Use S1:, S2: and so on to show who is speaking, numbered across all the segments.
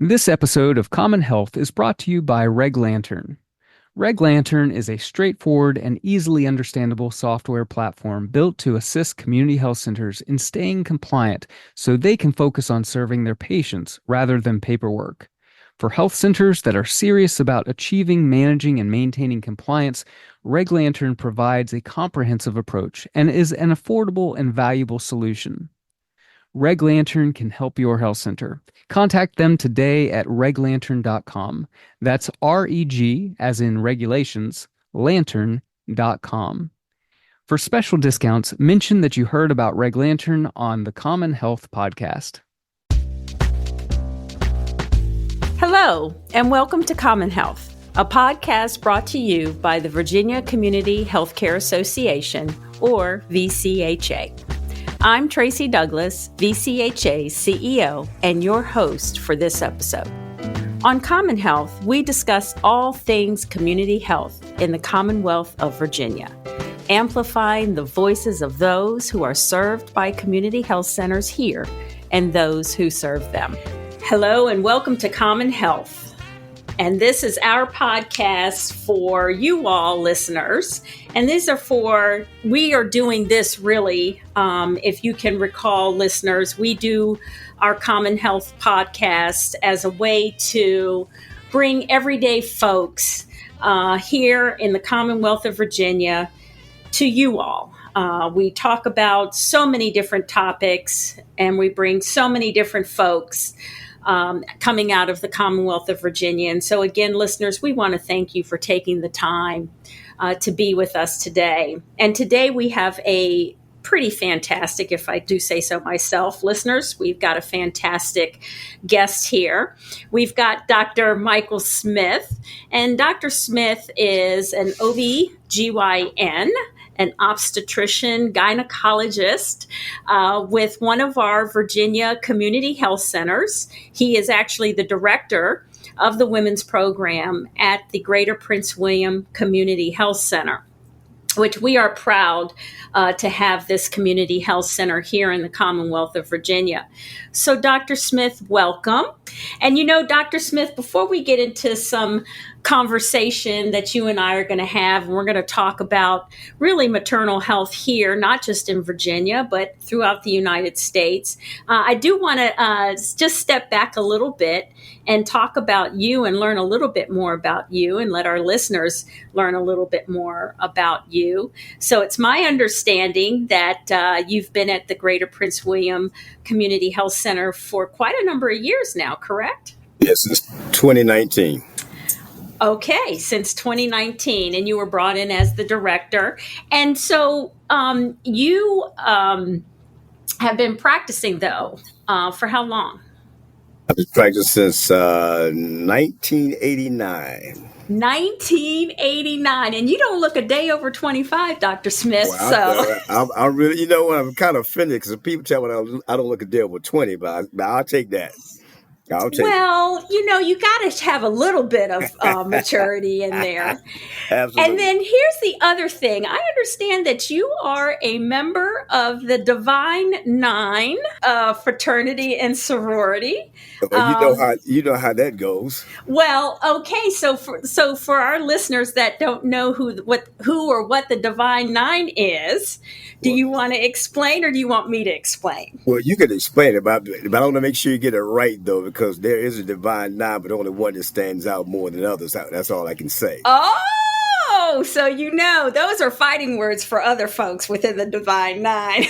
S1: This episode of Common Health is brought to you by Reg Lantern. Reg Lantern is a straightforward and easily understandable software platform built to assist community health centers in staying compliant so they can focus on serving their patients rather than paperwork. For health centers that are serious about achieving, managing, and maintaining compliance, Reg Lantern provides a comprehensive approach and is an affordable and valuable solution. Reg Lantern can help your health center. Contact them today at reglantern.com. That's REG, as in regulations, lantern.com. For special discounts, mention that you heard about Reg Lantern on the CommonHealth podcast.
S2: Hello, and welcome to CommonHealth, a podcast brought to you by the Virginia Community Healthcare Association, or VCHA. I'm Tracy Douglas, VCHA's CEO, and your host for this episode. On CommonHealth, we discuss all things community health in the Commonwealth of Virginia, amplifying the voices of those who are served by community health centers here and those who serve them. Hello, and welcome to CommonHealth. And this is our podcast for you all listeners. And we are doing this really, if you can recall, listeners, we do our CommonHealth podcast as a way to bring everyday folks here in the Commonwealth of Virginia to you all. We talk about so many different topics and we bring so many different folks coming out of the Commonwealth of Virginia. And so again, listeners, we want to thank you for taking the time to be with us today. And today we have a pretty fantastic, if I do say so myself, listeners, we've got a fantastic guest here. We've got Dr. Michael Smith, and Dr. Smith is an OB/GYN, an obstetrician, gynecologist with one of our Virginia community health centers. He is actually the director of the women's program at the Greater Prince William Community Health Center, which we are proud to have this community health center here in the Commonwealth of Virginia. So Dr. Smith, welcome. And Dr. Smith, before we get into some conversation that you and I are going to have, and we're going to talk about really maternal health here, not just in Virginia, but throughout the United States, I do want to just step back a little bit and talk about you and learn a little bit more about you and let our listeners learn a little bit more about you. So it's my understanding that you've been at the Greater Prince William Community Health Center for quite a number of years now, correct?
S3: Yes, since 2019.
S2: Okay, since 2019, and you were brought in as the director. And so you have been practicing, though, for how long?
S3: I've been practicing since 1989.
S2: 1989, and you don't look a day over 25, Dr. Smith.
S3: Well, I'm really, I'm kind of offended because people tell me I don't look a day over 20, but I'll take that.
S2: Well, you got to have a little bit of maturity in there.
S3: Absolutely.
S2: And then here's the other thing. I understand that you are a member of the Divine Nine fraternity and sorority.
S3: You know how that goes.
S2: Well, okay. So for our listeners that don't know who or what the Divine Nine is, do you want to explain or do you want me to explain?
S3: Well, you can explain it, but I want to make sure you get it right, though, because there is a Divine Nine, but only one that stands out more than others. That's all I can say.
S2: Oh, so those are fighting words for other folks within the Divine Nine.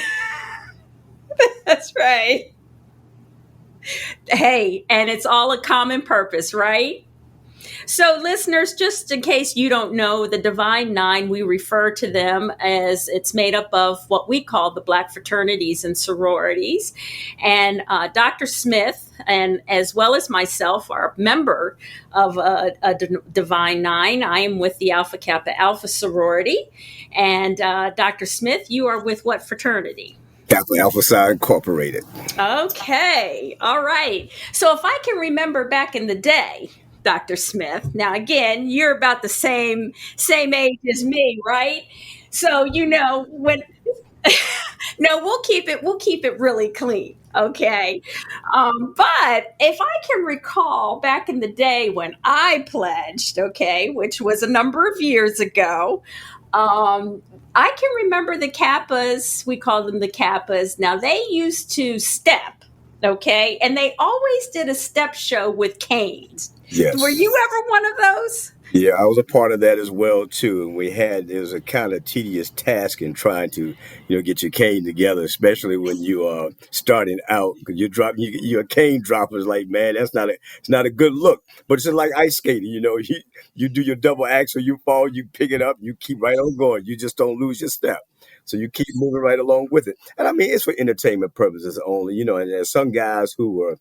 S2: That's right. Hey, and it's all a common purpose, right? So listeners, just in case you don't know, the Divine Nine, we refer to them as it's made up of what we call the Black fraternities and sororities. And Dr. Smith, and as well as myself, are a member of a Divine Nine. I am with the Alpha Kappa Alpha sorority. And Dr. Smith, you are with what fraternity?
S3: Kappa Alpha Psi Incorporated.
S2: Okay. All right. So if I can remember back in the day, Dr. Smith. Now, again, you're about the same age as me, right? So, when no, we'll keep it really clean. Okay. But if I can recall back in the day when I pledged, okay, which was a number of years ago, um, I can remember the Kappas, we call them the Kappas. Now, they used to step, okay, and they always did a step show with canes. Were
S3: Yes.
S2: you ever one of those?
S3: Yeah, I was a part of that as well too. And it was a kind of tedious task in trying to, get your cane together, especially when you are starting out because you're a cane droppers. Like, man, it's not a good look. But it's just like ice skating. You do your double axel, you fall, you pick it up, you keep right on going. You just don't lose your step. So you keep moving right along with it. And I mean, it's for entertainment purposes only, and there's some guys who were,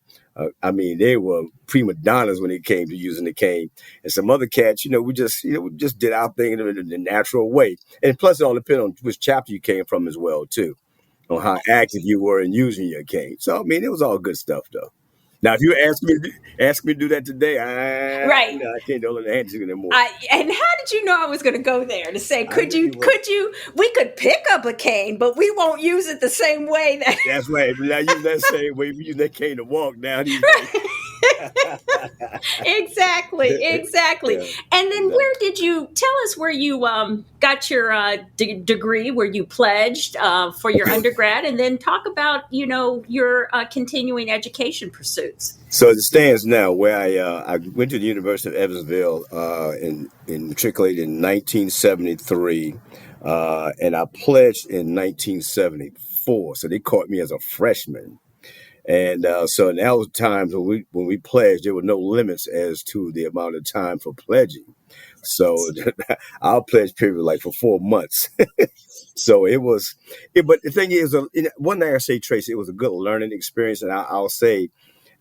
S3: they were prima donnas when it came to using the cane. And some other cats, we just did our thing in the natural way. And plus, it all depends on which chapter you came from as well, too, on how active you were in using your cane. So, I mean, it was all good stuff, though. Now, if you ask me to do that today,
S2: Right.
S3: no, I can't do it anymore.
S2: And how did you know I was going to go there to say,
S3: I knew you were.
S2: we could pick up a cane, but we won't use it the same way that.
S3: That's right. But now use that same way. We use that cane to walk down these days.
S2: Exactly.
S3: Yeah,
S2: And then
S3: exactly.
S2: where did you tell us where you got your degree, where you pledged for your undergrad, and then talk about your continuing education pursuits.
S3: So as it stands now, where I went to the University of Evansville in matriculated in 1973, and I pledged in 1974. So they caught me as a freshman, and so now was times when we pledged, there were no limits as to the amount of time for pledging. So our pledge period was like for 4 months. So it was, but the thing is, one thing I say, Tracy, it was a good learning experience, and I'll say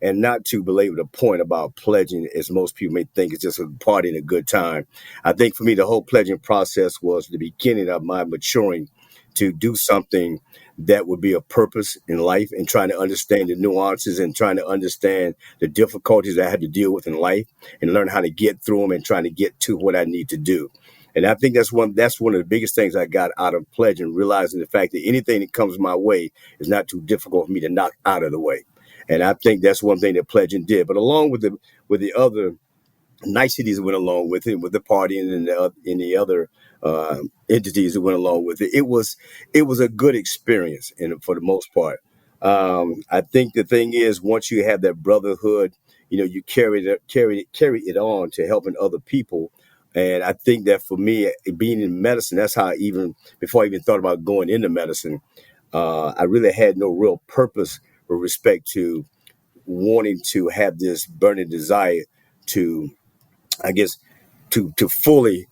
S3: and not to belabor the point about pledging, as most people may think it's just a party and a good time. I think for me, the whole pledging process was the beginning of my maturing to do something that would be a purpose in life and trying to understand the nuances and trying to understand the difficulties I had to deal with in life and learn how to get through them and trying to get to what I need to do. And I think that's one of the biggest things I got out of pledging, realizing the fact that anything that comes my way is not too difficult for me to knock out of the way. And I think that's one thing that pledging did. But along with the other niceties that went along with it, with the party and the other entities that went along with it, it was a good experience, and for the most part, I think the thing is once you have that brotherhood, you carry it on to helping other people. And I think that for me, being in medicine, that's how even before I even thought about going into medicine, I really had no real purpose with respect to wanting to have this burning desire to, I guess, to fully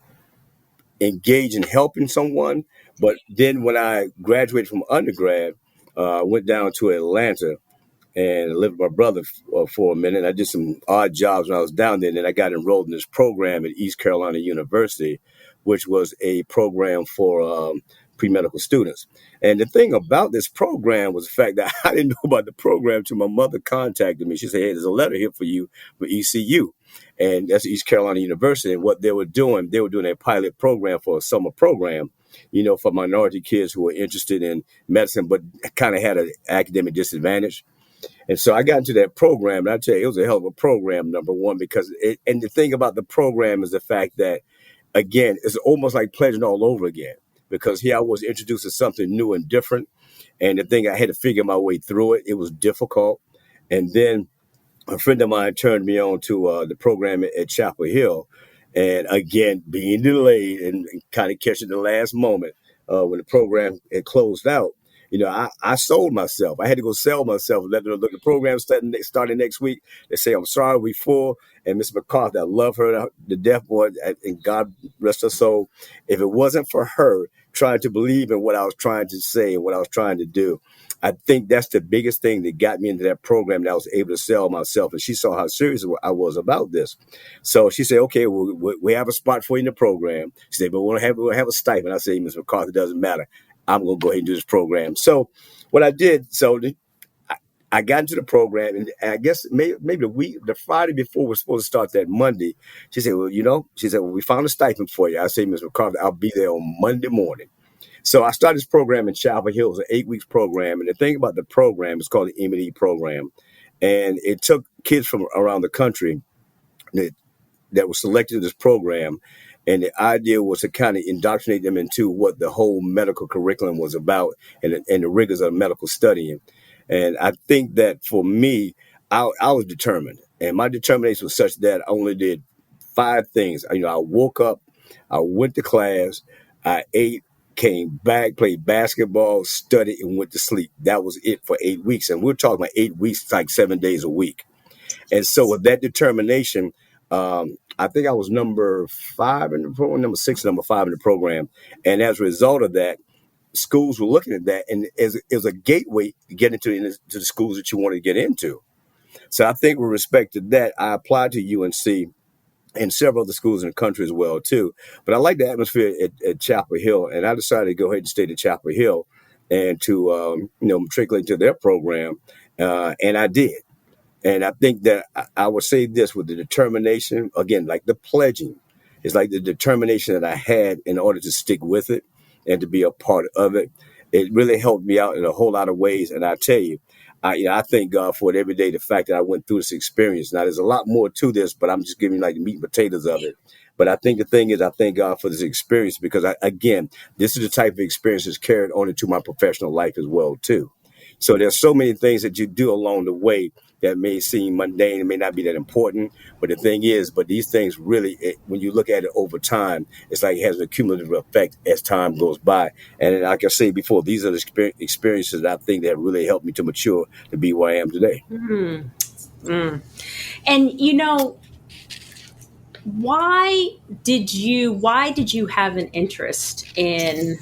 S3: engage in helping someone. But then when I graduated from undergrad, I went down to Atlanta and lived with my brother for a minute. I did some odd jobs when I was down there. And then I got enrolled in this program at East Carolina University, which was a program for pre-medical students. And the thing about this program was the fact that I didn't know about the program until my mother contacted me. She said, "Hey, there's a letter here for you for ECU." And that's East Carolina University. And what they were doing a pilot program for a summer program, for minority kids who were interested in medicine, but kind of had an academic disadvantage. And so I got into that program, and I tell you, it was a hell of a program, number one, because and the thing about the program is the fact that, again, it's almost like pledging all over again, because here I was introduced to something new and different. And the thing, I had to figure my way through it. It was difficult. And then a friend of mine turned me on to the program at Chapel Hill. And again, being delayed and kind of catching the last moment when the program had closed out, I sold myself. I had to go sell myself. Let them look. The program starting next week. They say, "I'm sorry, we full." And Miss McCarthy, I love her the deaf boy, and God rest her soul. If it wasn't for her trying to believe in what I was trying to say and what I was trying to do, I think that's the biggest thing that got me into that program, that I was able to sell myself. And she saw how serious I was about this. So she said, "Okay, we have a spot for you in the program." She said, "But we'll have a stipend." I said, "Ms. McCarthy, doesn't matter. I'm going to go ahead and do this program." So what I did, I got into the program, and I guess maybe the Friday before we're supposed to start that Monday, she said, "Well, we found a stipend for you." I said, "Ms. McCarthy, I'll be there on Monday morning." So I started this program in Chapel Hill. It was an 8 weeks program. And the thing about the program is called the M&E program. And it took kids from around the country that, that were selected to this program. And the idea was to kind of indoctrinate them into what the whole medical curriculum was about and the rigors of medical studying. And I think that for me, I was determined. And my determination was such that I only did 5 things. I woke up, I went to class, I ate, came back, played basketball, studied, and went to sleep. That was it for 8 weeks. And we're talking about 8 weeks, like 7 days a week. And so with that determination, I think I was number 5 in the program, number 6, number 5 in the program. And as a result of that, schools were looking at that, and it was a gateway to get into the schools that you want to get into. So I think with respect to that, I applied to UNC and several other schools in the country as well too. But I like the atmosphere at Chapel Hill, and I decided to go ahead and stay at Chapel Hill and to matriculate into their program, and I did. And I think that I would say this with the determination, again, like the pledging, it's like the determination that I had in order to stick with it and to be a part of it. It really helped me out in a whole lot of ways. And I tell you, I thank God for it every day, the fact that I went through this experience. Now, there's a lot more to this, but I'm just giving you like the meat and potatoes of it. But I think the thing is, I thank God for this experience because, again, this is the type of experience that's carried on into my professional life as well, too. So there's so many things that you do along the way that may seem mundane and may not be that important. But the thing is, but these things really, when you look at it over time, it's like it has a cumulative effect as time goes by. And like I said before, these are the experiences that I think that really helped me to mature to be where I am today.
S2: Mm. Mm. And why did you have an interest in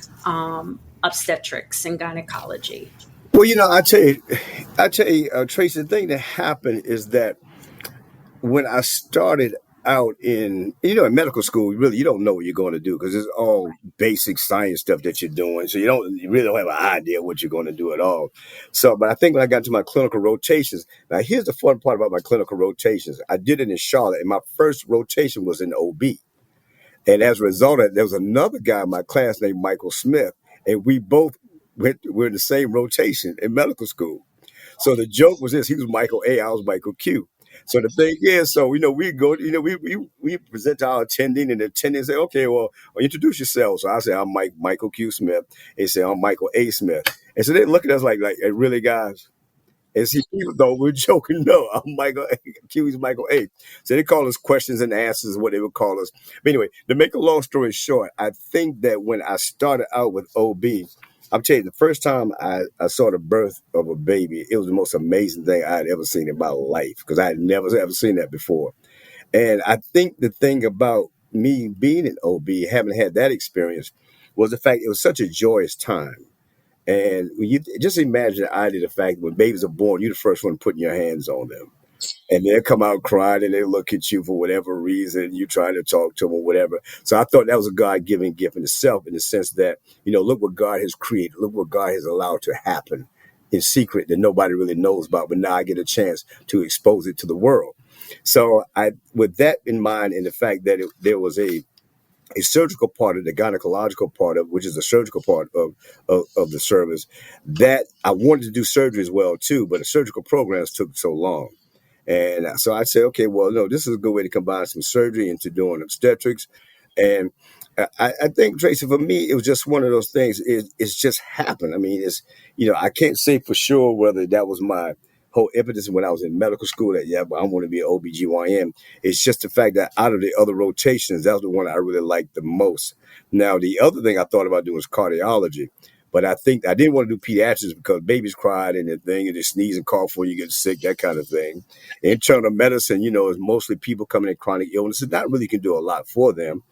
S2: obstetrics and gynecology?
S3: Well, I tell you, Tracy, the thing that happened is that when I started out in medical school, you don't know what you're going to do because it's all basic science stuff that you're doing. So you really don't have an idea what you're going to do at all. So, but I think when I got to my clinical rotations, now here's the fun part about my clinical rotations. I did it in Charlotte, and my first rotation was in OB. And as a result of it, there was another guy in my class named Michael Smith, and we both were in the same rotation in medical school. So the joke was this: he was Michael A, I was Michael Q. So the thing is, so we go, we present to our attending, and the attending say, okay, well, introduce yourself. So I say I'm Michael Q Smith. They say I'm Michael A Smith, and so they look at us like, hey, really, guys? And see, people thought we're joking. No, I'm Michael A. Q is Michael A. So they call us questions and answers, what they would call us. But anyway, to make a long story short, I think that when I started out with OB, I'm telling you, the first time I saw the birth of a baby, it was the most amazing thing I had ever seen in my life because I had never ever seen that before. And I think the thing about me being in OB, having had that experience, was the fact it was such a joyous time. And when you just imagine the idea of the fact when babies are born, you're the first one putting your hands on them. And they'll come out crying and they look at you for whatever reason. You trying to talk to them or whatever. So I thought that was a God given gift in itself, in the sense that, look what God has created. Look what God has allowed to happen in secret that nobody really knows about. But now I get a chance to expose it to the world. So with that in mind, and the fact that there was a surgical part of the gynecological part of, which is the surgical part of the service, that I wanted to do surgery as well too, but the surgical programs took so long. And so I said, okay, well, no, this is a good way to combine some surgery into doing obstetrics. And I think, Tracy, for me, it was just one of those things. It's just happened. I mean, I can't say for sure whether that was my whole impetus when I was in medical school that, yeah, but I want to be an OBGYN. It's just the fact that out of the other rotations, that was the one I really liked the most. Now, the other thing I thought about doing was cardiology. But I think I didn't want to do pediatrics because babies cried and the thing, and they sneeze and cough before you get sick, that kind of thing. Internal medicine, is mostly people coming in chronic illnesses. Not really can do a lot for them.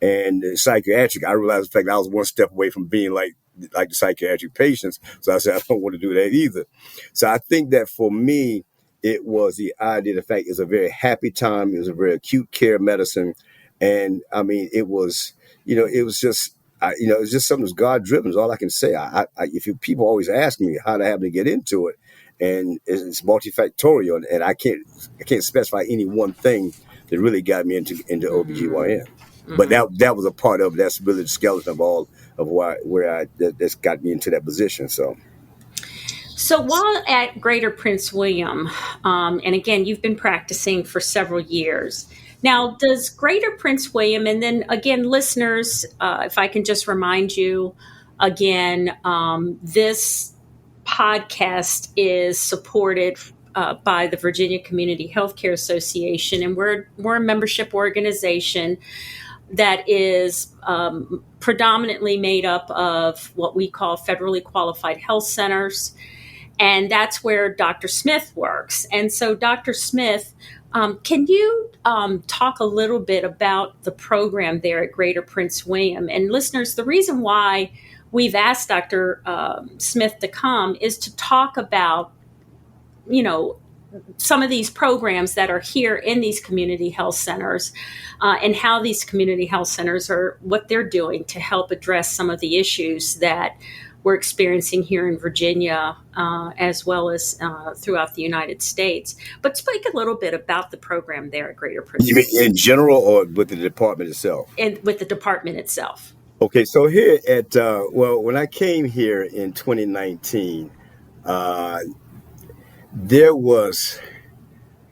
S3: And the psychiatric, I realized the fact I was one step away from being like the psychiatric patients. So I said, I don't want to do that either. So I think that for me, it was the idea, the fact it was a very happy time. It was a very acute care medicine. And I mean, it was just, it's just something that's God driven is all I can say. People always ask me how to happen to get into it, and it's multifactorial, and I can't specify any one thing that really got me into OBGYN. But that was a part of it. That's really the skeleton of all of that's got me into that position. So
S2: So while at Greater Prince William, and again, you've been practicing for several years. Now, does Greater Prince William, and then again, listeners, if I can just remind you again, this podcast is supported by the Virginia Community Healthcare Association, and we're a membership organization that is predominantly made up of what we call federally qualified health centers. And that's where Dr. Smith works. And so, Dr. Smith, can you talk a little bit about the program there at Greater Prince William? And listeners, the reason why we've asked Dr. Smith to come is to talk about, some of these programs that are here in these community health centers and how these community health centers are, what they're doing to help address some of the issues that we're experiencing here in Virginia, as well as throughout the United States. But speak a little bit about the program there at Greater Prince.
S3: You mean in general or with the department itself?
S2: And with the department itself.
S3: Okay, so here at, when I came here in 2019, there was,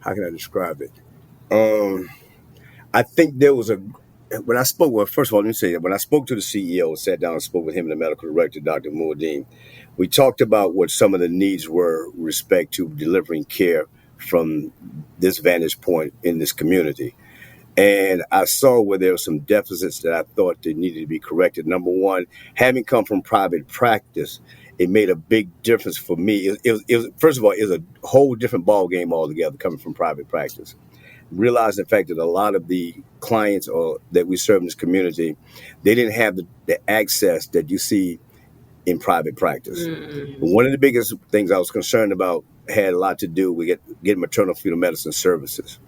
S3: how can I describe it? I think there was when I spoke, well, first of all, let me say that when I spoke to the CEO, sat down and spoke with him and the medical director, Dr. Moordeen, we talked about what some of the needs were with respect to delivering care from this vantage point in this community. And I saw where there were some deficits that I thought that needed to be corrected. Number one, having come from private practice, it made a big difference for me. First of all, it was a whole different ball game altogether coming from private practice. Realizing the fact that a lot of the clients that we serve in this community, they didn't have the access that you see in private practice. One of the biggest things I was concerned about had a lot to do with getting maternal fetal medicine services.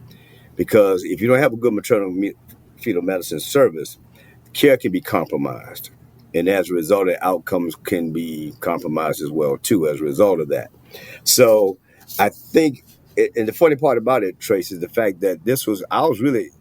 S3: Because if you don't have a good maternal fetal medicine service, care can be compromised. And as a result, the outcomes can be compromised as well, too, as a result of that. So I think, and the funny part about it, Trace, is the fact that I was really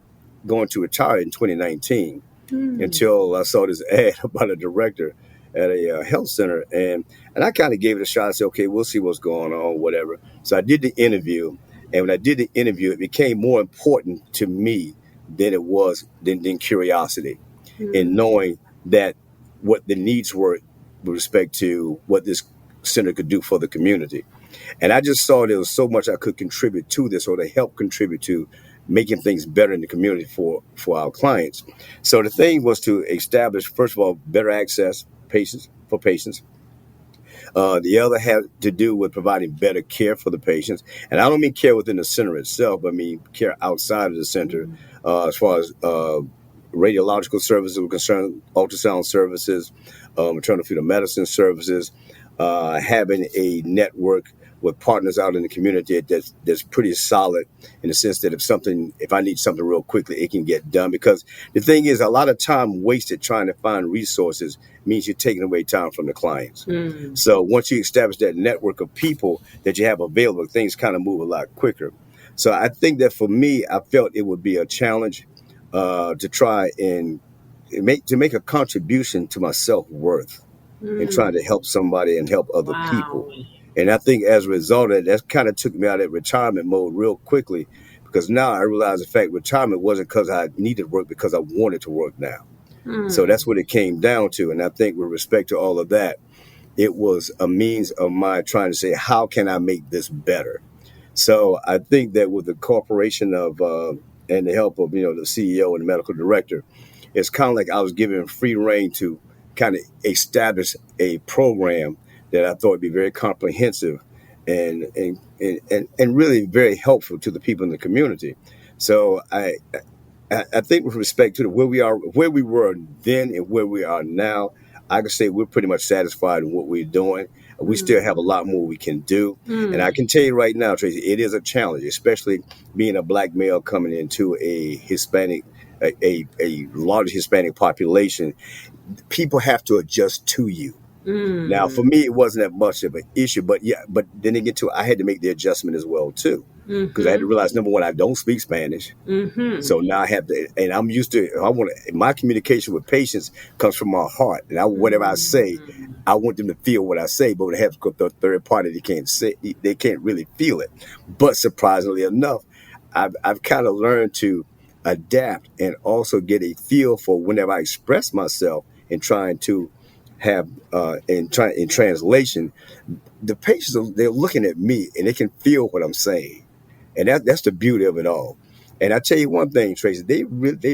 S3: going to retire in 2019 until I saw this ad about a director at a health center. And I kind of gave it a shot. I said, okay, we'll see what's going on, whatever. So I did the interview. And when I did the interview, it became more important to me than it was than curiosity in knowing that what the needs were with respect to what this center could do for the community. And I just saw there was so much I could contribute to this, or to help contribute to making things better in the community for our clients. So the thing was to establish, first of all, better access for patients. The other had to do with providing better care for the patients. And I don't mean care within the center itself, but I mean care outside of the center, as far as radiological services were concerned, ultrasound services, maternal fetal medicine services, having a network with partners out in the community that's pretty solid in the sense that if I need something real quickly, it can get done. Because the thing is, a lot of time wasted trying to find resources means you're taking away time from the clients. So once you establish that network of people that you have available, things kind of move a lot quicker. So I think that for me, I felt it would be a challenge to try and make a contribution to my self-worth and trying to help somebody and help other people. And I think as a result of that kind of took me out of retirement mode real quickly, because now I realize the fact retirement wasn't because I needed work, because I wanted to work now. So that's what it came down to. And I think with respect to all of that, it was a means of my trying to say, how can I make this better? So I think that with the corporation of and the help of the CEO and the medical director, it's kind of like I was given free rein to kind of establish a program that I thought would be very comprehensive and really very helpful to the people in the community. So I think with respect to where we were then and where we are now, I can say we're pretty much satisfied in what we're doing. We still have a lot more we can do. And I can tell you right now, Tracy, it is a challenge, especially being a black male coming into a Hispanic, a large Hispanic population. People have to adjust to you. Now, for me, it wasn't that much of an issue, but then I had to make the adjustment as well, too. because I had to
S2: Mm-hmm.
S3: realize, number one, I don't speak Spanish.
S2: Mm-hmm.
S3: So now I have to, and I'm used to. I want my communication with patients comes from my heart, and whatever I say, I want them to feel what I say. But when it happens with the third party, they can't say, they can't really feel it. But surprisingly enough, I've kind of learned to adapt and also get a feel for whenever I express myself and trying to have in translation, the patients they're looking at me and they can feel what I'm saying, and that's the beauty of it all. And I tell you one thing, Tracy, they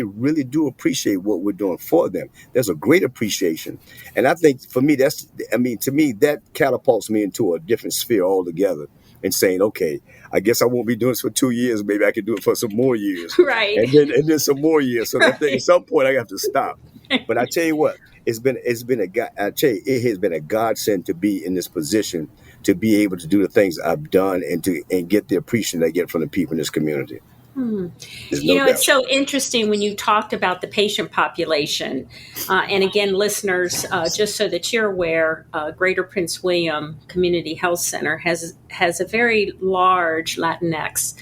S3: really do appreciate what we're doing for them. There's a great appreciation, and I think for me to me that catapults me into a different sphere altogether. And saying, okay, I guess I won't be doing this for 2 years. Maybe I can do it for some more years,
S2: Right.
S3: and then some more years. So that thing, at
S2: Right.
S3: some point I have to stop. But I tell you what, it's been I tell you, it has been a godsend to be in this position to be able to do the things I've done and get the appreciation I get from the people in this community.
S2: Hmm.
S3: There's
S2: You
S3: no
S2: know, it's
S3: doubt.
S2: so interesting when you talked about the patient population. And again, listeners, just so that you're aware, Greater Prince William Community Health Center has a very large Latinx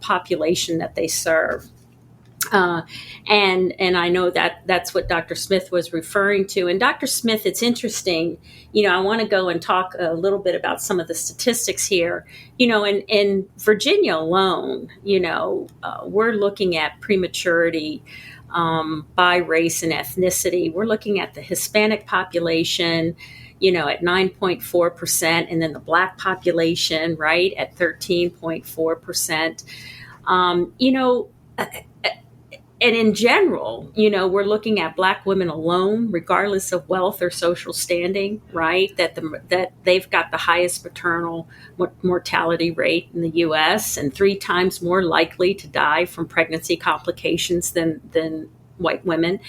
S2: population that they serve. Uh, and I know that that's what Dr. Smith was referring to. And Dr. Smith, it's interesting. You know, I want to go and talk a little bit about some of the statistics here. You know, in Virginia alone, we're looking at prematurity by race and ethnicity. We're looking at the Hispanic population, at 9.4%, and then the Black population, right, at 13.4%. Um, you know, and in general, we're looking at Black women alone, regardless of wealth or social standing, right? That they've got the highest maternal mortality rate in the U.S. and 3 times more likely to die from pregnancy complications than white women.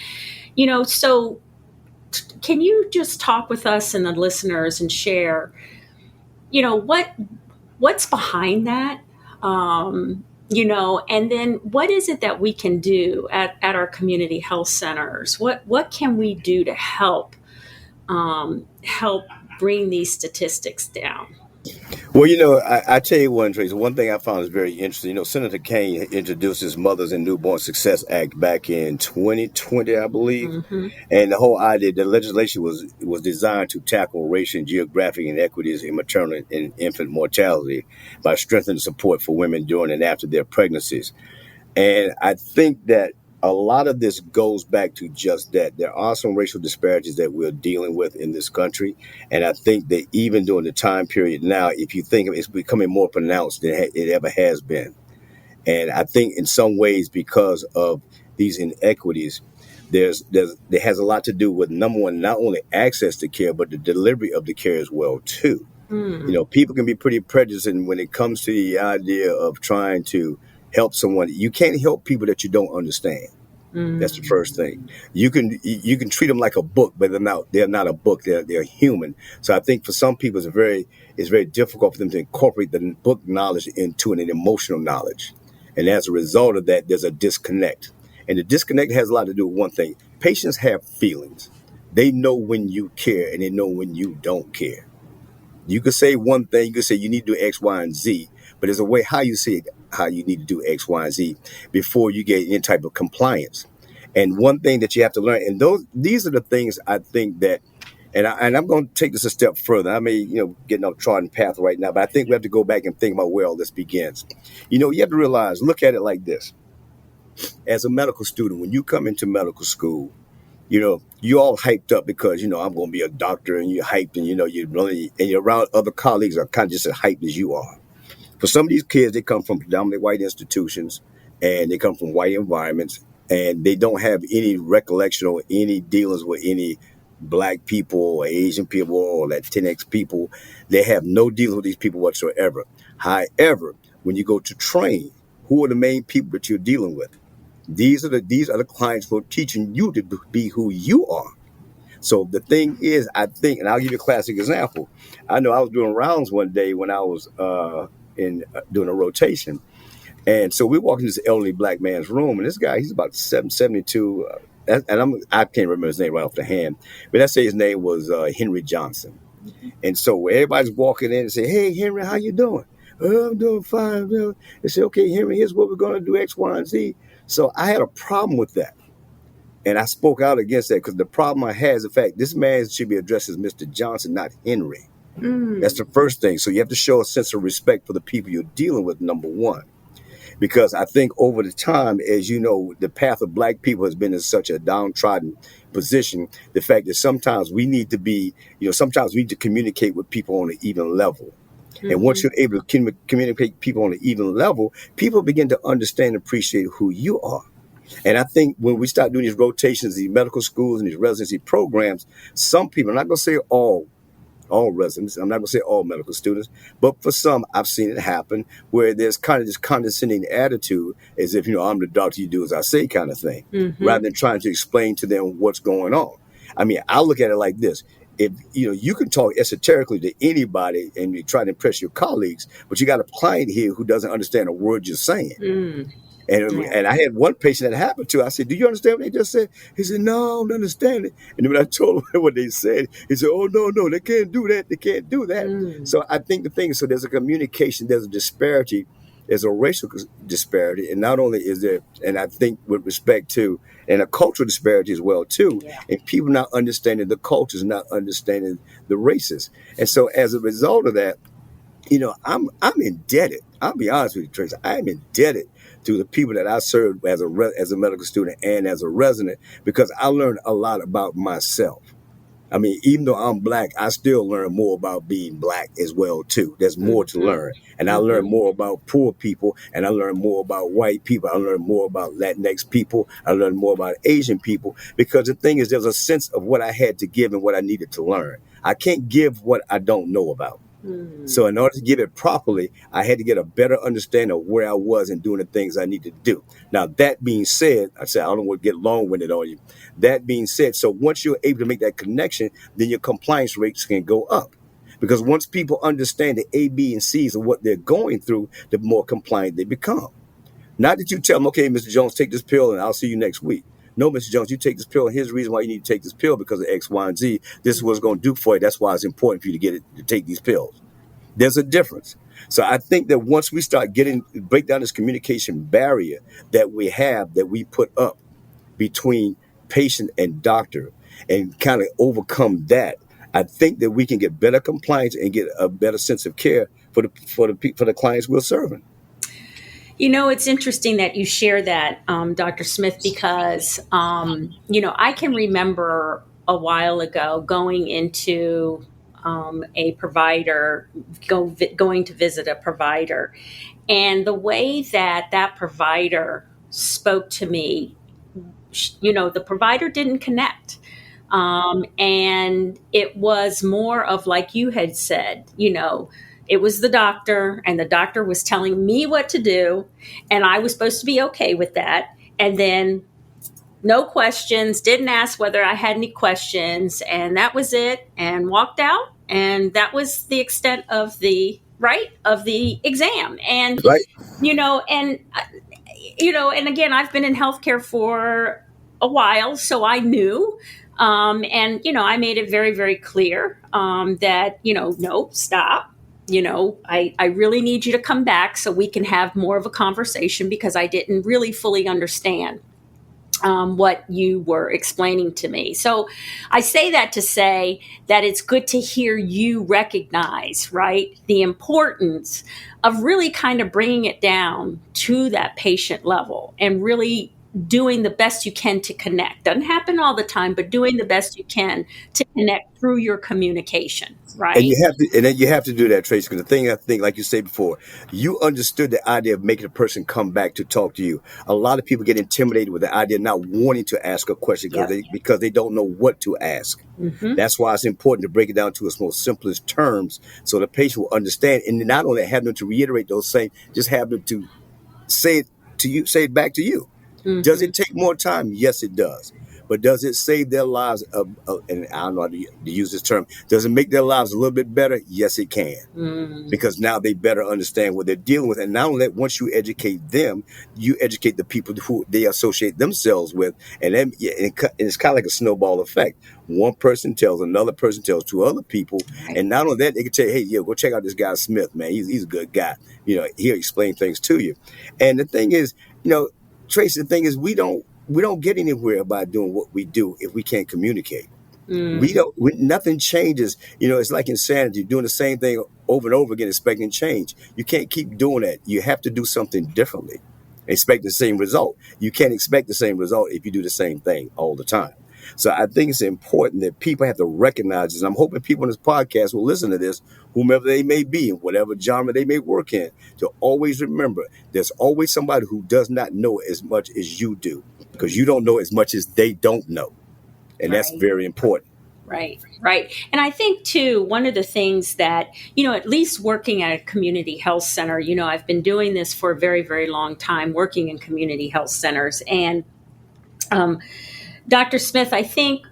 S2: So can you just talk with us and the listeners and share, what's behind that? And then what is it that we can do at our community health centers? What can we do to help bring these statistics down?
S3: Well, I tell you one, Tracy, one thing I found is very interesting. Senator Kane introduced his Mothers and Newborn Success Act back in 2020, I believe.
S2: Mm-hmm.
S3: And the whole idea, the legislation was designed to tackle racial and geographic inequities in maternal and infant mortality by strengthening support for women during and after their pregnancies. And I think that a lot of this goes back to just that. There are some racial disparities that we're dealing with in this country. And I think that even during the time period now, if you think of it, it's becoming more pronounced than it ever has been. And I think in some ways, because of these inequities, there has a lot to do with, number one, not only access to care, but the delivery of the care as well, too.
S2: Mm.
S3: People can be pretty prejudiced, and when it comes to the idea of trying to help someone, you can't help people that you don't understand. That's the first
S2: Mm.
S3: thing. You can treat them like a book, but they're not a book. They're human. So I think for some people it's very difficult for them to incorporate the book knowledge into an emotional knowledge, and as a result of that, there's a disconnect. And the disconnect has a lot to do with one thing: patients have feelings. They know when you care, and they know when you don't care. You could say one thing, you could say you need to do X, Y, and Z, but there's a way how you say how you need to do X, Y, and Z before you get any type of compliance. And one thing that you have to learn, and these are the things I think that, and I'm going to take this a step further. I may, getting off trodden path right now, but I think we have to go back and think about where all this begins. You have to realize, look at it like this. As a medical student, when you come into medical school, you all hyped up because, I'm going to be a doctor, and you're hyped, and, you're around other colleagues are kind of just as hyped as you are. For some of these kids, they come from predominantly white institutions, and they come from white environments, and they don't have any recollection or any dealings with any black people or Asian people or Latinx people. They have no dealings with these people whatsoever. However, when you go to train, who are the main people that you're dealing with? These are the clients who are teaching you to be who you are. So the thing is, I think, and I'll give you a classic example. I know I was doing rounds one day when I was in doing a rotation, and so we walked into this elderly black man's room, and this guy, he's about 72, and I can't remember his name right off the hand, but let's say his name was Henry Johnson. And so everybody's walking in and say, "Hey, Henry, how you doing?" oh, I'm doing fine. They say, okay, Henry, here's what we're going to do, X, Y, and Z. So I had a problem with that. And I spoke out against that because the problem I had is the fact this man should be addressed as Mr. Johnson, not Henry. That's the first thing. So you have to show a sense of respect for the people you're dealing with, number one. Because I think over the time, as you know, the path of black people has been in such a downtrodden position. The fact that sometimes we need to be, sometimes we need to communicate with people on an even level. And once you're able to communicate with people on an even level, people begin to understand and appreciate who you are. And I think when we start doing these rotations, these medical schools and these residency programs, some people, I'm not going to say all residents, I'm not going to say all medical students, but for some, I've seen it happen where there's kind of this condescending attitude as if, I'm the doctor, you do as I say kind of thing, rather than trying to explain to them what's going on. I mean, I look at it like this. If you can talk esoterically to anybody and you try to impress your colleagues, but you got a client here who doesn't understand a word you're saying. And I had one patient that happened to. I said, "Do you understand what they just said?" He said, "No, I don't understand it." And then when I told him what they said, he said, "Oh, no, they can't do that. They can't do that." So I think the thing is, so there's a communication, there's a disparity, there's a racial disparity, and not only is there, and I think with respect to, and a cultural disparity as well too, and people not understanding the cultures, not understanding the races, and so as a result of that, I'm indebted. I'll be honest with you, Tracy. I'm indebted to the people that I served as a medical student and as a resident because I learned a lot about myself. I mean, even though I'm black, I still learn more about being black as well too. There's more to learn, and I learned more about poor people, and I learned more about white people. I learned more about Latinx people. I learned more about Asian people because the thing is, there's a sense of what I had to give and what I needed to learn. I can't give what I don't know about. So in order to give it properly, I had to get a better understanding of where I was and doing the things I needed to do. Now, that being said, I don't want to get long-winded on you. That being said, so once you're able to make that connection, then your compliance rates can go up. Because once people understand the A, B, and C's of what they're going through, the more compliant they become. Not that you tell them, okay, Mr. Jones, take this pill and I'll see you next week. No, Mr. Jones, you take this pill, and here's the reason why you need to take this pill because of X, Y, and Z. This is what it's going to do for you. That's why it's important for you to take these pills. There's a difference. So I think that once we start break down this communication barrier that we put up between patient and doctor and kind of overcome that, I think that we can get better compliance and get a better sense of care for the clients we're serving.
S2: It's interesting that you share that, Dr. Smith, because, I can remember a while ago going into a provider, going to visit a provider. And the way that provider spoke to me, the provider didn't connect. And it was more of like you had said, it was the doctor, and the doctor was telling me what to do, and I was supposed to be okay with that. And then no questions, didn't ask whether I had any questions, and that was it, and walked out. And that was the extent of the exam. And,
S3: Right.
S2: And again, I've been in healthcare for a while, so I knew. I made it very, very clear that, no, stop. I really need you to come back so we can have more of a conversation because I didn't really fully understand what you were explaining to me. So I say that to say that it's good to hear you recognize, right, the importance of really kind of bringing it down to that patient level and really doing the best you can to connect. Doesn't happen all the time, but doing the best you can to connect through your communication, right?
S3: And then you have to do that, Tracy, because the thing I think, like you said before, you understood the idea of making a person come back to talk to you. A lot of people get intimidated with the idea of not wanting to ask a question because they don't know what to ask. That's why it's important to break it down to its most simplest terms so the patient will understand, and not only have them to reiterate those same, just have them to say it to you, say it back to you. Does it take more time? Yes, it does. but does it save their lives? And I don't know how to use this term. Does it make their lives a little bit better? Yes, it can,
S2: Mm,
S3: because now they better understand what they're dealing with. And not only that, once you educate them, you educate the people who they associate themselves with. And then it's kind of like a snowball effect. One person tells another person tells two other people.
S2: right.
S3: And not only that, they can tell you, hey, yeah, go check out this guy Smith, man. He's a good guy. He'll explain things to you. And the thing is, Tracy, the thing is, we don't get anywhere by doing what we do if we can't communicate. We
S2: Mm,
S3: don't. Nothing changes. It's like insanity, doing the same thing over and over again, expecting change. You can't keep doing that. You have to do something differently. Expect the same result. You can't expect the same result if you do the same thing all the time. So I think it's important that people have to recognize this. I'm hoping people in this podcast will listen to this, whomever they may be, in whatever genre they may work in, to always remember there's always somebody who does not know as much as you do, because you don't know as much as they don't know. And that's
S2: right.
S3: very important.
S2: Right, right. And I think, too, one of the things that, at least working at a community health center, I've been doing this for a very, very long time, working in community health centers. And um, Dr. Smith, I think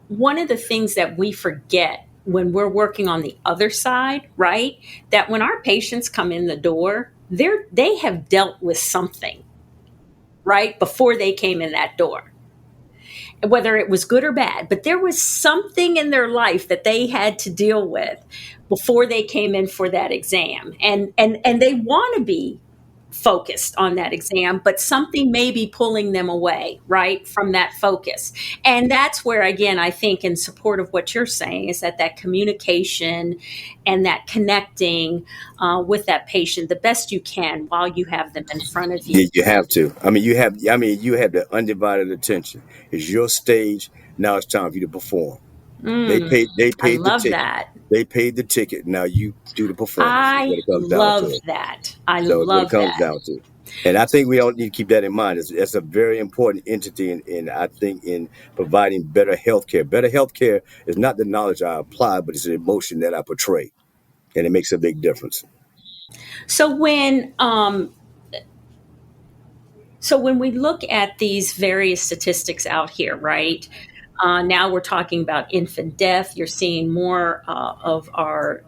S2: one of the things that we forget when we're working on the other side, right, that when our patients come in the door, they have dealt with something, right, before they came in that door, whether it was good or bad, but there was something in their life that they had to deal with before they came in for that exam. And they want to be focused on that exam, but something may be pulling them away, right, from that focus. And that's where, again, I think in support of what you're saying is that communication and that connecting with that patient the best you can while you have them in front of you.
S3: Yeah, you have to. You have the undivided attention. It's your stage. Now it's time for you to perform. They
S2: Mm,
S3: paid. They
S2: I
S3: paid the
S2: love
S3: ticket.
S2: that.
S3: They paid the ticket. Now you do the performance. Is what
S2: I
S3: it comes down
S2: love
S3: to.
S2: that. I
S3: So it's what it
S2: love
S3: comes
S2: that.
S3: down to. And I think we all need to keep that in mind. It's a very important entity, I think, in providing better healthcare. Better healthcare is not the knowledge I apply, but it's an emotion that I portray, and it makes a big difference.
S2: So when we look at these various statistics out here, right? Now we're talking about infant death. You're seeing more of our,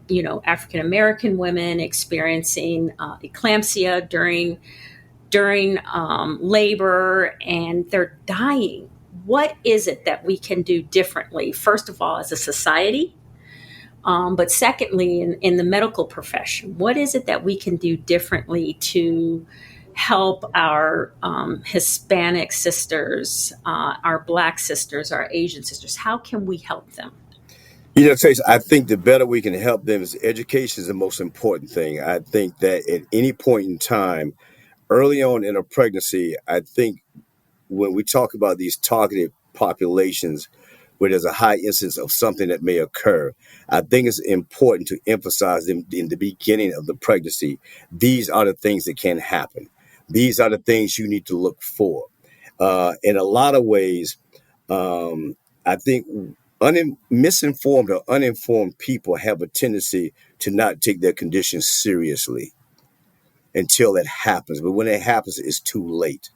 S2: African American women experiencing eclampsia during labor, and they're dying. What is it that we can do differently? First of all, as a society, but secondly, in the medical profession, what is it that we can do differently to help our Hispanic sisters, our Black sisters, our Asian sisters? How can we help them?
S3: Trace, I think the better we can help them is education is the most important thing. I think that at any point in time, early on in a pregnancy, I think when we talk about these targeted populations where there's a high incidence of something that may occur, I think it's important to emphasize them in the beginning of the pregnancy. These are the things that can happen. These are the things you need to look for. In a lot of ways, I think misinformed or uninformed people have a tendency to not take their condition seriously until it happens. But when it happens, it's too late.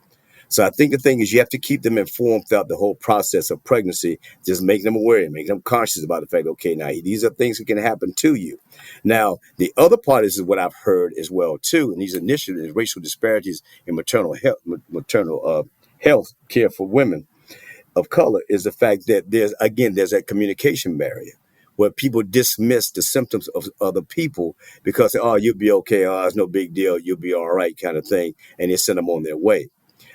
S3: So I think the thing is you have to keep them informed throughout the whole process of pregnancy, just make them aware, make them conscious about the fact, okay, now these are things that can happen to you. Now, the other part is what I've heard as well, too, and these initiatives, racial disparities in maternal health care for women of color, is the fact that there's that communication barrier where people dismiss the symptoms of other people because, oh, you'll be okay, oh, it's no big deal, you'll be all right kind of thing, and they send them on their way.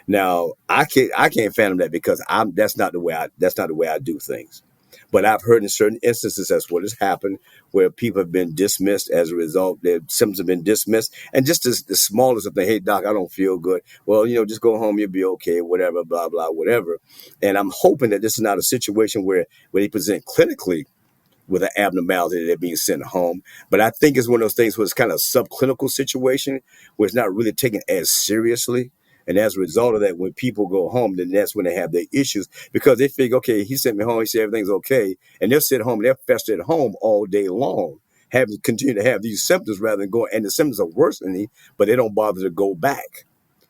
S3: Now, I can't fathom that because that's not the way I do things. But I've heard in certain instances that's what has happened, where people have been dismissed as a result. Their symptoms have been dismissed, and just as the smallest of the, hey doc, I don't feel good. Well, just go home, you'll be okay, whatever, blah blah, whatever. And I'm hoping that this is not a situation where they present clinically with an abnormality that they're being sent home. But I think it's one of those things where it's kind of a subclinical situation where it's not really taken as seriously. And as a result of that, when people go home, then that's when they have their issues because they figure, okay, he sent me home, he said everything's okay. And they'll sit home, they'll fester at home all day long, continue to have these symptoms rather than go, and the symptoms are worsening, but they don't bother to go back.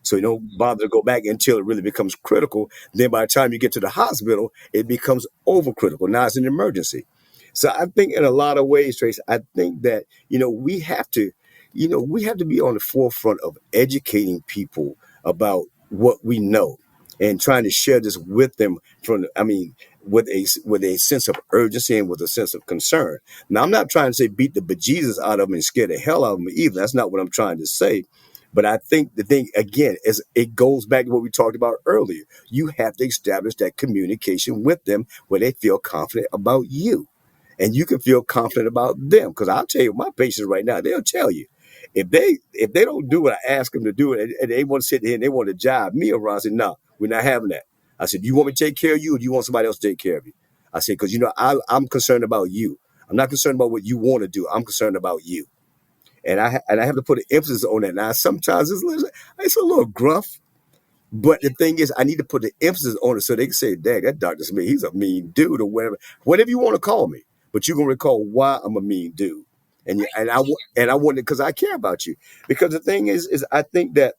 S3: So you don't bother to go back until it really becomes critical. Then by the time you get to the hospital, it becomes overcritical. Now it's an emergency. So I think in a lot of ways, Trace, I think that, we have to, we have to be on the forefront of educating people about what we know and trying to share this with them with a sense of urgency and with a sense of concern. Now, I'm not trying to say beat the bejesus out of them and scare the hell out of them either. That's not what I'm trying to say. But I think the thing, again, is it goes back to what we talked about earlier. You have to establish that communication with them where they feel confident about you. And you can feel confident about them. Because I'll tell you, my patients right now, they'll tell you. If they don't do what I ask them to do, and they want to sit here and they want to jive me around, I said, no, we're not having that. I said, do you want me to take care of you, or do you want somebody else to take care of you? I said, because I'm concerned about you. I'm not concerned about what you want to do. I'm concerned about you. And I have to put an emphasis on that. Now, sometimes it's a little gruff, but the thing is, I need to put the emphasis on it so they can say, "Dang, that Dr. Smith, he's a mean dude," or whatever you want to call me. But you're gonna recall why I'm a mean dude, and I want it because I care about you. Because the thing is I think that,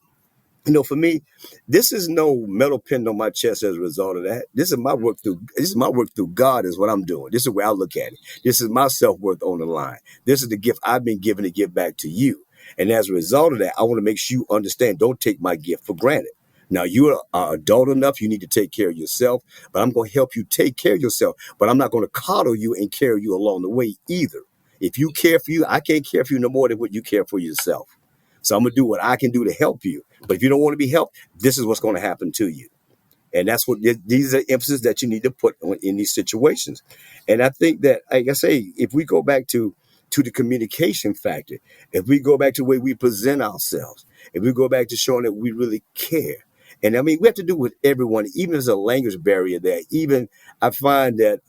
S3: for me, this is no metal pinned on my chest as a result of that. This is my work through God is what I'm doing. This is where I look at it. This is my self-worth on the line. This is the gift I've been given to give back to you. And as a result of that, I want to make sure you understand, don't take my gift for granted. Now, you are adult enough, you need to take care of yourself, but I'm going to help you take care of yourself. But I'm not going to coddle you and carry you along the way either. If you care for you, I can't care for you no more than what you care for yourself. So I'm going to do what I can do to help you. But if you don't want to be helped, this is what's going to happen to you. And that's what these are emphasis that you need to put on in these situations. And I think that, like I say, if we go back to the communication factor, if we go back to the way we present ourselves, if we go back to showing that we really care. And I mean, we have to do it with everyone, even if there's a language barrier there. Even I find that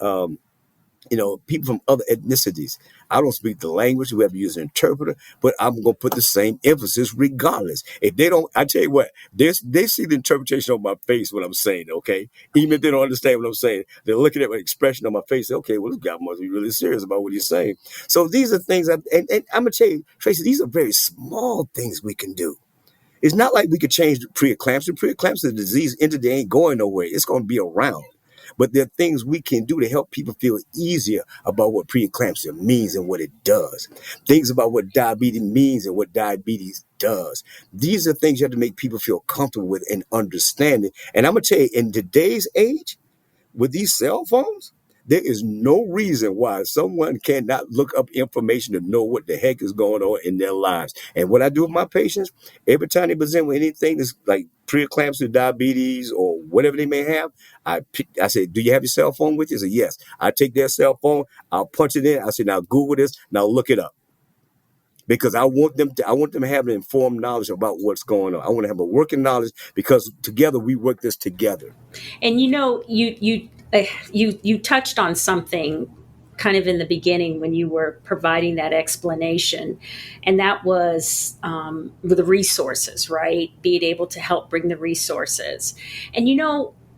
S3: people from other ethnicities. I don't speak the language. We have to use an interpreter, but I'm going to put the same emphasis regardless. If they don't, I tell you what, they see the interpretation on my face when I'm saying, okay? Even if they don't understand what I'm saying, they're looking at my expression on my face. Okay, well, this guy must be really serious about what he's saying. So these are things, and I'm going to tell you, Tracy, these are very small things we can do. It's not like we could change preeclampsia. Preeclampsia is a disease entity ain't going nowhere. It's going to be around. But there are things we can do to help people feel easier about what preeclampsia means and what it does. Things about what diabetes means and what diabetes does. These are things you have to make people feel comfortable with and understanding. And I'm going to tell you, in today's age, with these cell phones, there is no reason why someone cannot look up information to know what the heck is going on in their lives. And what I do with my patients, every time they present with anything that's like preeclampsia, diabetes, or whatever they may have, I say, do you have your cell phone with you? They say, yes. I take their cell phone, I'll punch it in. I say, now Google this, now look it up. Because I want them to have an informed knowledge about what's going on. I want to have a working knowledge because together we work this together.
S2: And you touched on something kind of in the beginning when you were providing that explanation, and that was the resources, right? Being able to help bring the resources, and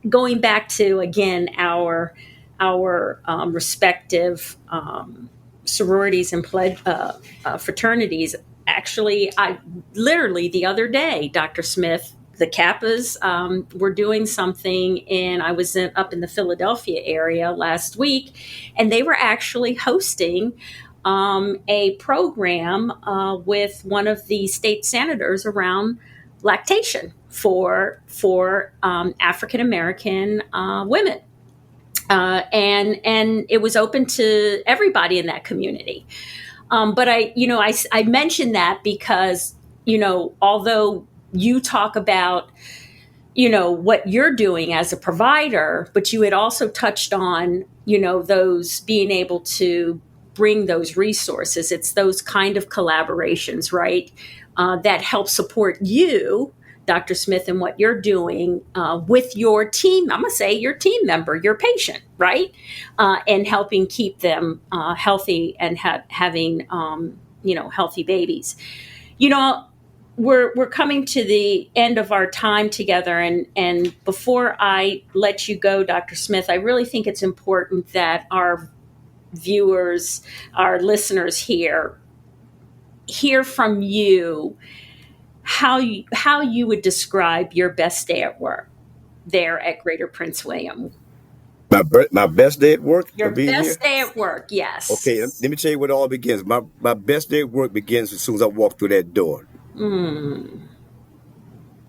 S2: going back to again our respective sororities and fraternities. Actually, I literally the other day, Dr. Smith, the Kappas were doing something, and I was up in the Philadelphia area last week, and they were actually hosting a program with one of the state senators around lactation for African American women. And it was open to everybody in that community. But I mentioned that because, although you talk about, what you're doing as a provider, but you had also touched on, those being able to bring those resources. It's those kind of collaborations, right? That help support you, Dr. Smith, and what you're doing with your team. I'm going to say your team member, your patient, right? And helping keep them healthy and having, healthy babies. We're coming to the end of our time together. And before I let you go, Dr. Smith, I really think it's important that our viewers, our listeners here, hear from you how you would describe your best day at work there at Greater Prince William.
S3: My best day at work
S2: Your
S3: of being here.
S2: best day at work, yes.
S3: Okay, let me tell you what all begins. My best day at work begins as soon as I walk through that door.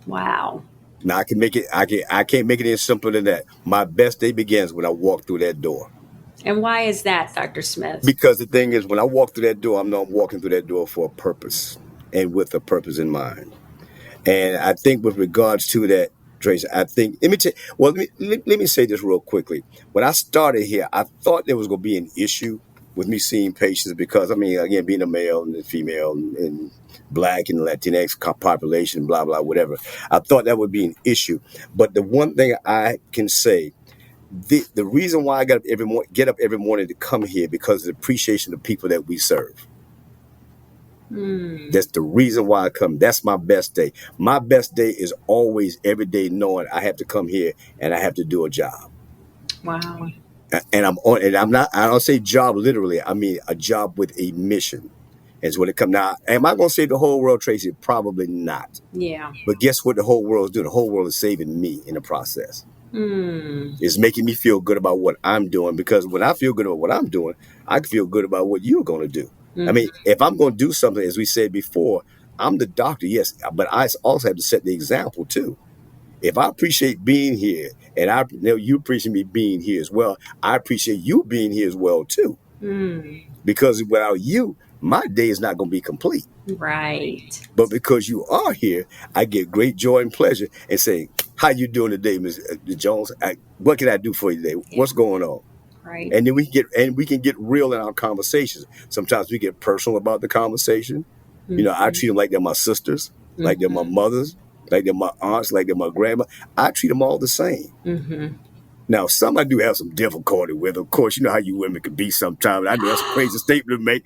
S2: Wow.
S3: Now I can't make it any simpler than that. My best day begins when I walk through that door.
S2: And why is that, Dr. Smith?
S3: Because the thing is, when I walk through that door, I'm not walking through that door for a purpose and with a purpose in mind. And I think with regards to that, Tracy, I think, let me say this real quickly. When I started here, I thought there was going to be an issue with me seeing patients because, I mean, again, being a male and a female and Black and Latinx population, blah, blah, whatever. I thought that would be an issue. But the one thing I can say, the reason why I get up every morning to come here because of the appreciation of people that we serve. That's the reason why I come. That's my best day. My best day is always every day knowing I have to come here and I have to do a job.
S2: Wow.
S3: And I don't say job literally. I mean a job with a mission. Is what it comes. Now, am I going to save the whole world, Tracy? Probably not.
S2: Yeah.
S3: But guess what the whole world is doing? The whole world is saving me in the process. It's making me feel good about what I'm doing, because when I feel good about what I'm doing, I can feel good about what you're going to do. I mean, if I'm going to do something, as we said before, I'm the doctor, yes, but I also have to set the example too. If I appreciate being here, and you appreciate me being here as well, I appreciate you being here as well too. Because without you, my day is not going to be complete.
S2: Right.
S3: But because you are here, I get great joy and pleasure in saying, how you doing today, Ms. Jones? What can I do for you today? What's going on?
S2: Right.
S3: And then we can get real in our conversations. Sometimes we get personal about the conversation. You know, I treat them like they're my sisters, like they're my mothers, like they're my aunts, like they're my grandma. I treat them all the same. Now, some I do have some difficulty with. Of course, you know how you women can be sometimes. I know that's a crazy statement to make.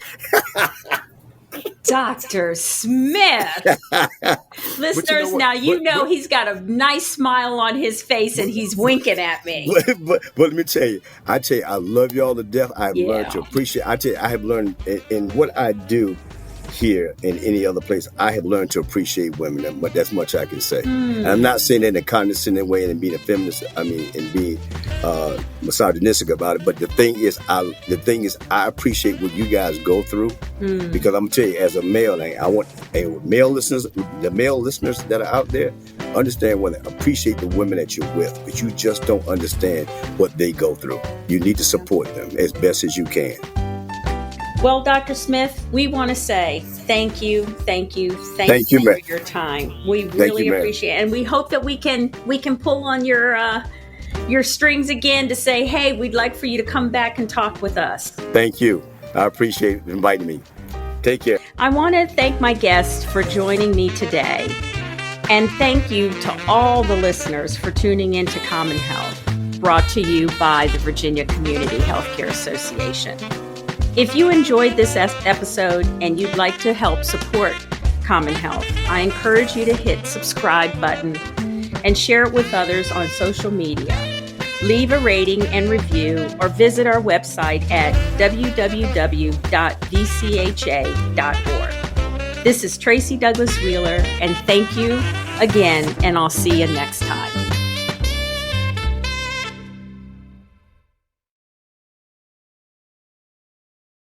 S2: Dr. Smith. Listeners, he's got a nice smile on his face and he's winking at me.
S3: But let me tell you, I love y'all to death. I've learned to appreciate. I have learned in what I do here in any other place, I have learned to appreciate women. That's much I can say. And I'm not saying that in a condescending way and being a feminist. I mean, and being misogynistic about it. But the thing is, I appreciate what you guys go through, because I'm gonna tell you, as a male, I want the male listeners that are out there, understand appreciate the women that you're with, but you just don't understand what they go through. You need to support them as best as you can.
S2: Well, Dr. Smith, we want to say thank you for your time. We really appreciate it, and we hope that we can pull on your strings again to say, hey, we'd like for you to come back and talk with us. Thank you. I appreciate inviting me. Take care. I want to thank my guest for joining me today, and thank you to all the listeners for tuning in to CommonHealth, brought to you by the Virginia Community Healthcare Association. If you enjoyed this episode and you'd like to help support CommonHealth, I encourage you to hit subscribe button and share it with others on social media. Leave a rating and review, or visit our website at www.vcha.org. This is Tracy Douglas Wheeler, and thank you again, and I'll see you next time.